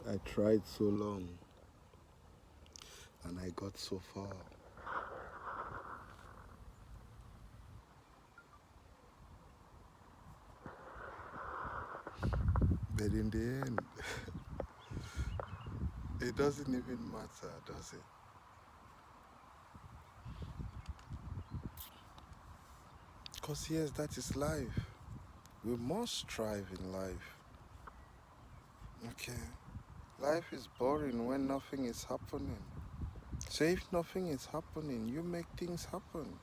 I tried so long and I got so far. But in the end, it doesn't even matter, does it? Because yes, that is life. We must strive in life. Okay. Life is boring when nothing is happening. So if nothing is happening, you make things happen.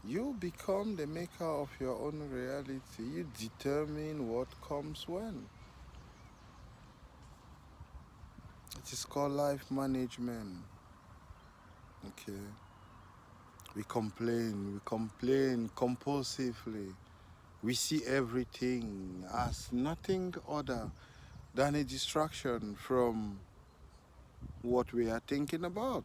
You become the maker of your own reality. You determine what comes when. It is called life management. Okay. We complain compulsively. We see everything as nothing other than a distraction from what we are thinking about.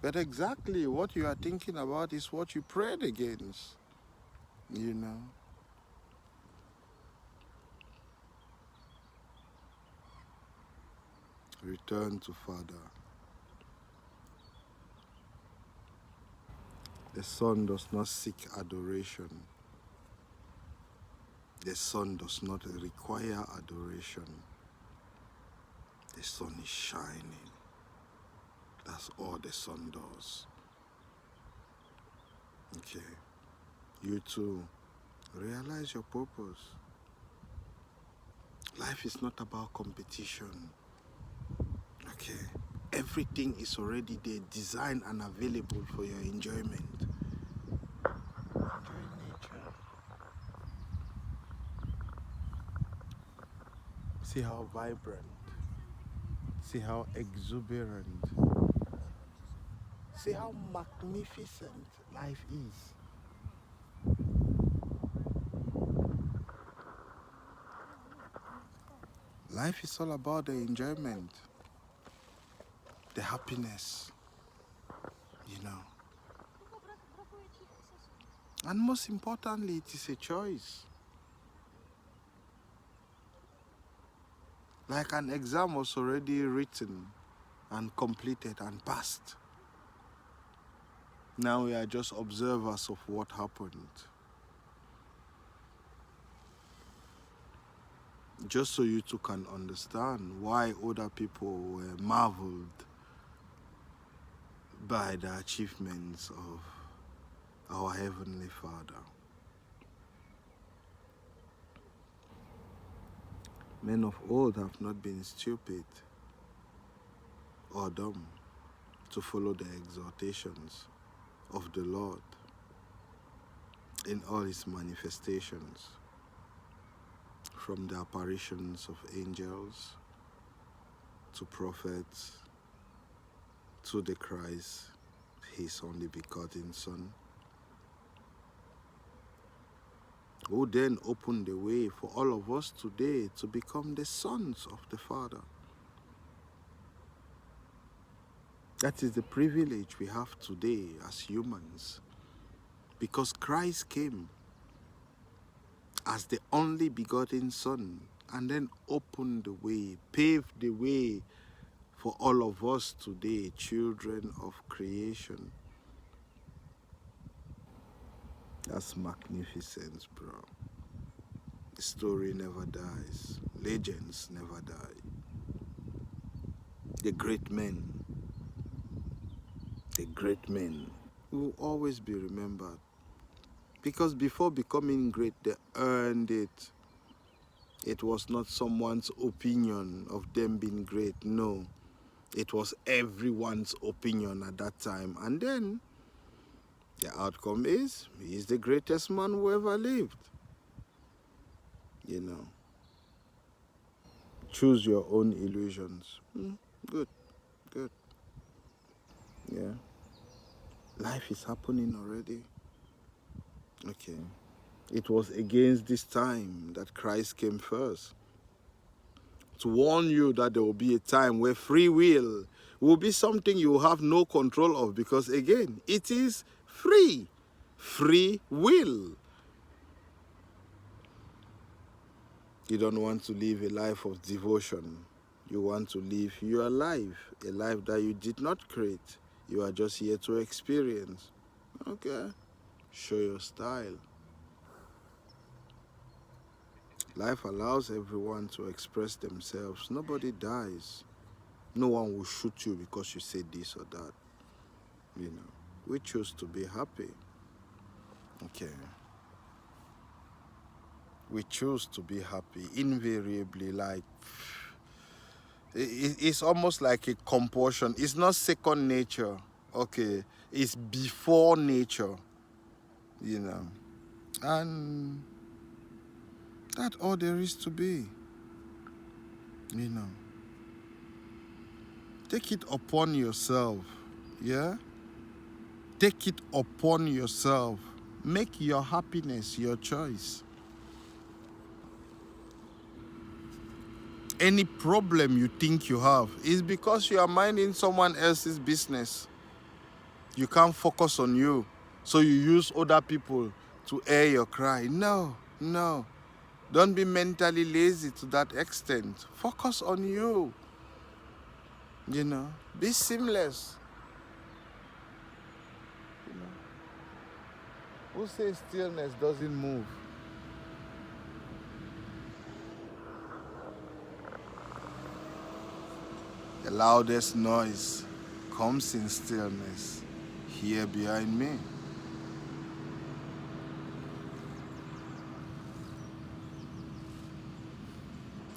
But exactly what you are thinking about is what you prayed against, you know. Return to Father. The Son does not seek adoration. The Son does not require adoration. The sun is shining. That's all the Son does. Okay. You too, realize your purpose. Life is not about competition. Okay. Everything is already there, designed and available for your enjoyment. Enjoy nature. See how vibrant. See how exuberant. See how magnificent life is. Life is all about the enjoyment, the happiness, you know. And most importantly, it is a choice. Like an exam was already written and completed and passed. Now we are just observers of what happened. Just so you two can understand why other people were marveled by the achievements of our Heavenly Father. Men of old have not been stupid or dumb to follow the exhortations of the Lord in all his manifestations, from the apparitions of angels to prophets to the Christ, his only begotten Son, who then opened the way for all of us today to become the sons of the Father. That is the privilege we have today as humans, because Christ came as the only begotten Son and then opened the way, paved the way for all of us today, children of creation. That's magnificence, bro. The story never dies. Legends never die. The great men will always be remembered. Because before becoming great, they earned it. It was not someone's opinion of them being great. No, it was everyone's opinion at that time. And then the outcome is, he is the greatest man who ever lived. You know. Choose your own illusions. Good, good. Yeah. Life is happening already. Okay. It was against this time that Christ came first, to warn you that there will be a time where free will be something you have no control of, because again, it is free will. You don't want to live a life of devotion. You want to live your life, a life that you did not create. You are just here to experience. Okay, show your style. Life allows everyone to express themselves. Nobody dies. No one will shoot you because you say this or that. You know, we choose to be happy. Okay. We choose to be happy invariably. Like, it's almost like a compulsion. It's not second nature. Okay, it's before nature. You know, and that's all there is to be. You know, take it upon yourself. Yeah, take it upon yourself. Make your happiness your choice. Any problem you think you have is because you are minding someone else's business. You can't focus on you, so you use other people to air your cry. No, no. Don't be mentally lazy to that extent. Focus on you. You know, be seamless. You know, who says stillness doesn't move? The loudest noise comes in stillness. Here behind me.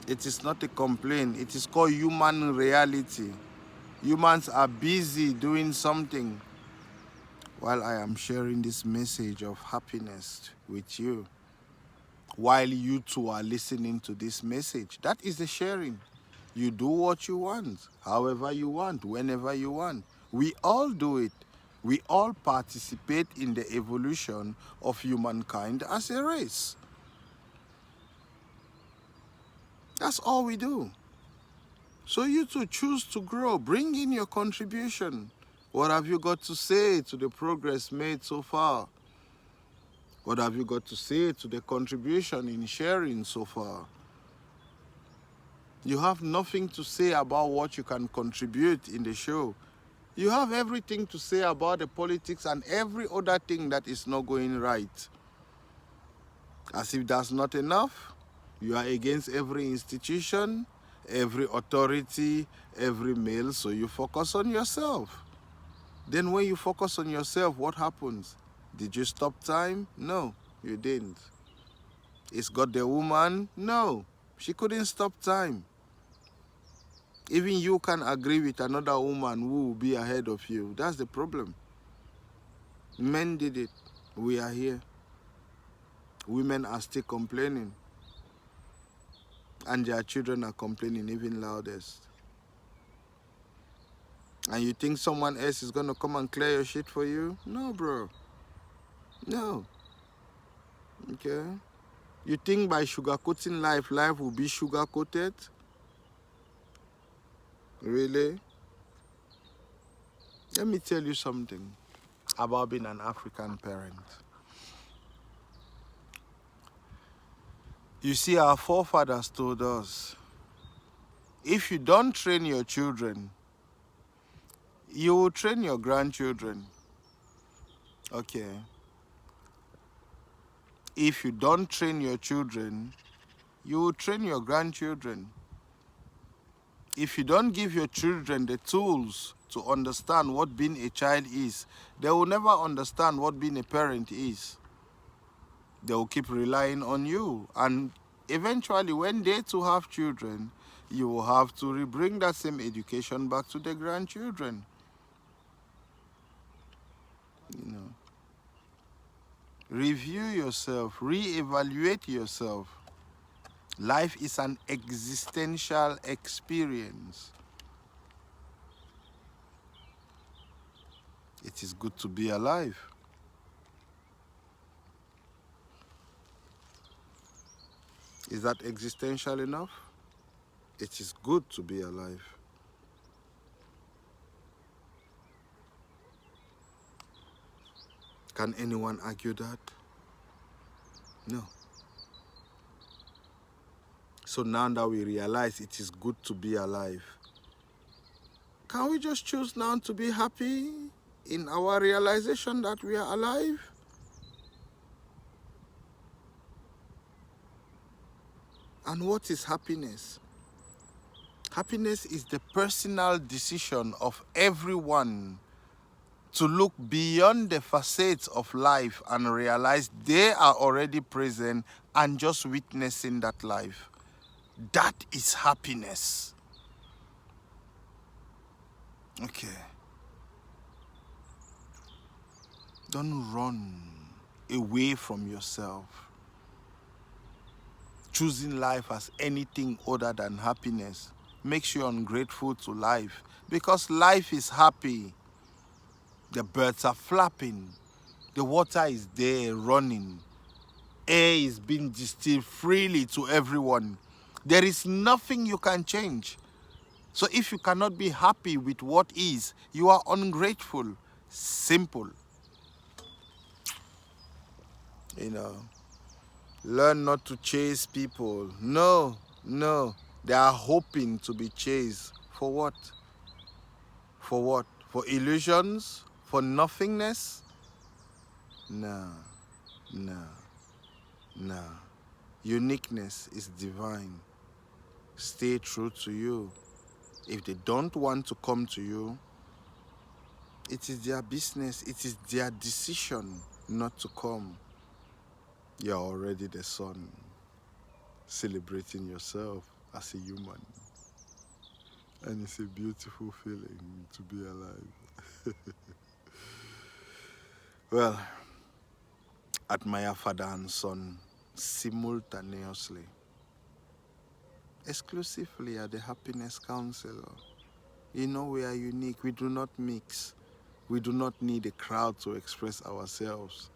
It is not a complaint. It is called human reality. Humans are busy doing something while I am sharing this message of happiness with you. While you two are listening to this message, that is the sharing. You do what you want, however you want, whenever you want. We all do it. We all participate in the evolution of humankind as a race. That's all we do. So you two choose to grow. Bring in your contribution. What have you got to say to the progress made so far? What have you got to say to the contribution in sharing so far? You have nothing to say about what you can contribute in the show. You have everything to say about the politics and every other thing that is not going right. As if that's not enough, you are against every institution, every authority, every male, so you focus on yourself. Then when you focus on yourself, what happens? Did you stop time? No, you didn't. Is God the woman? No, she couldn't stop time. Even you can agree with another woman who will be ahead of you. That's the problem. Men did it. We are here. Women are still complaining. And their children are complaining even loudest. And you think someone else is going to come and clear your shit for you? No, bro. No. Okay? You think by sugarcoating life, life will be sugar-coated? Really? Let me tell you something about being an African parent. You see, our forefathers told us, if you don't train your children, you will train your grandchildren. Okay. If you don't train your children, you will train your grandchildren. If you don't give your children the tools to understand what being a child is, they will never understand what being a parent is. They will keep relying on you. And eventually, when they too have children, you will have to bring that same education back to the grandchildren. You know. Review yourself, re-evaluate yourself. Life is an existential experience. It is good to be alive. Is that existential enough? It is good to be alive. Can anyone argue that? No. So now that we realize it is good to be alive, can we just choose now to be happy in our realization that we are alive? And what is happiness? Happiness is the personal decision of everyone to look beyond the facets of life and realize they are already present and just witnessing that life. That is happiness. Okay. Don't run away from yourself, choosing life as anything other than happiness makes you ungrateful to life, because life is happy. The birds are flapping, the water is there running, air is being distilled freely to everyone. There is nothing you can change. So if you cannot be happy with what is, you are ungrateful. Simple. Learn not to chase people. No. They are hoping to be chased. For what? For what? For illusions? For nothingness? No. Uniqueness is divine. Stay true to you. If they don't want to come to you, it is their business. It is their decision not to come. You're already the sun, celebrating yourself as a human. And it's a beautiful feeling to be alive. Well, admire father and son simultaneously, exclusively at the Happiness Counselor. We are unique. We do not mix. We do not need a crowd to express ourselves.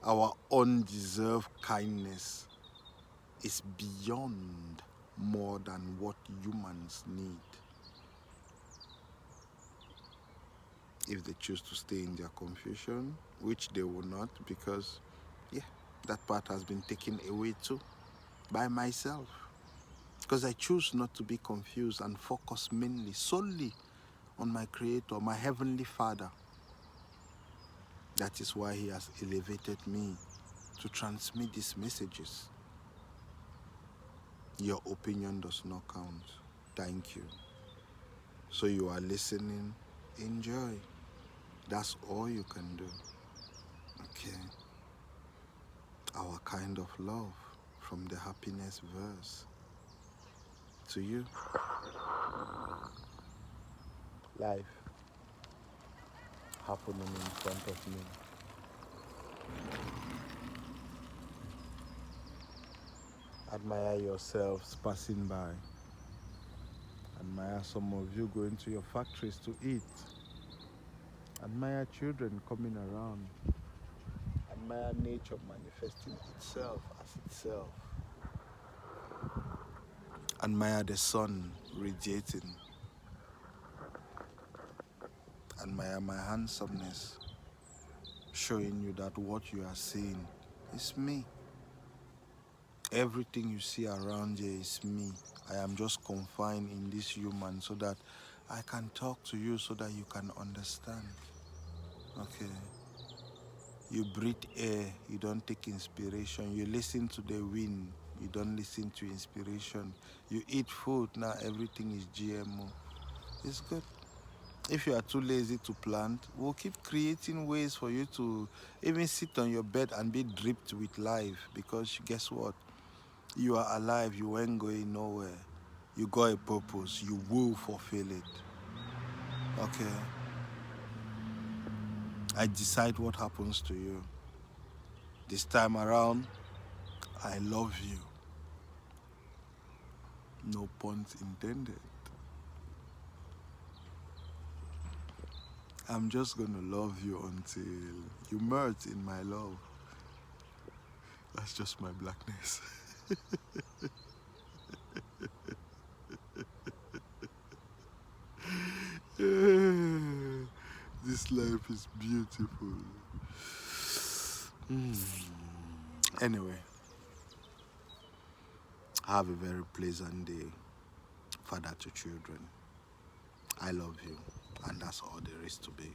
Our undeserved kindness is beyond more than what humans need. If they choose to stay in their confusion, which they will not, because that part has been taken away too by myself. Because I choose not to be confused and focus solely on my Creator, my Heavenly Father. That is why He has elevated me to transmit these messages. Your opinion does not count. Thank you. So you are listening, enjoy. That's all you can do. Okay. Our kind of love from the happiness verse to you. Life happening in front of me. Admire yourselves passing by. Admire some of you going to your factories to eat. Admire children coming around. Admire nature manifesting itself as itself. Admire the sun radiating. Admire my handsomeness, showing you that what you are seeing is me. Everything you see around here is me. I am just confined in this human so that I can talk to you so that you can understand. Okay. You breathe air, you don't take inspiration. You listen to the wind, you don't listen to inspiration. You eat food, now everything is GMO. It's good. If you are too lazy to plant, we'll keep creating ways for you to even sit on your bed and be dripped with life, because guess what? You are alive, you ain't going nowhere. You got a purpose, you will fulfill it. Okay? I decide what happens to you. This time around, I love you. No puns intended. I'm just gonna love you until you merge in my love. That's just my blackness. This life is beautiful. Anyway, Have a very pleasant day, father to children. I love you, and that's all there is to be.